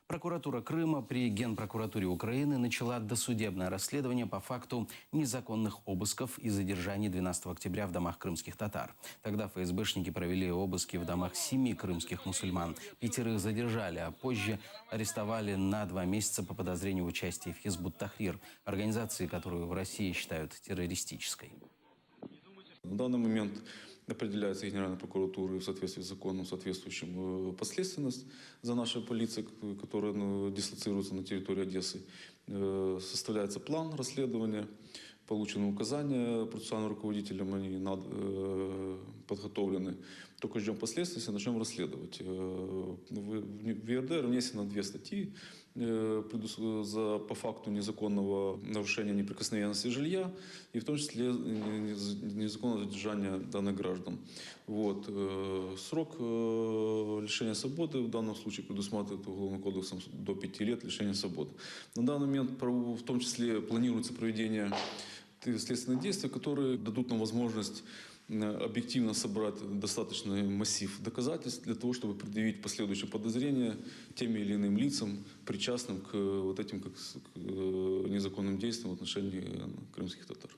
Прокуратура Крыма при Генпрокуратуре Украины начала досудебное расследование по факту незаконных обысков и задержаний 12 октября в домах крымских татар. Тогда ФСБшники провели обыски в домах 7 крымских мусульман. 5 задержали, а позже арестовали на 2 месяца по подозрению в участии в Хизбут-Тахрир, организации, которую в России считают террористической. На данный момент определяется Генеральной прокуратурой в соответствии с законом соответствующим последственность за нашей полицией, которая дислоцируется на территории Одессы. Составляется план расследования, получены указания процессуальным руководителям, они подготовлены. Только ждем последствий, начнем расследовать. В ЕРДР внесено 2 статьи по факту незаконного нарушения неприкосновенности жилья и в том числе незаконного задержания данных граждан. Срок лишения свободы в данном случае предусматривает Уголовным кодексом до 5 лет лишения свободы. На данный момент в том числе планируется проведение следственных действий, которые дадут нам возможность объективно собрать достаточный массив доказательств для того, чтобы предъявить последующие подозрения тем или иным лицам, причастным к этим незаконным действиям в отношении крымских татар.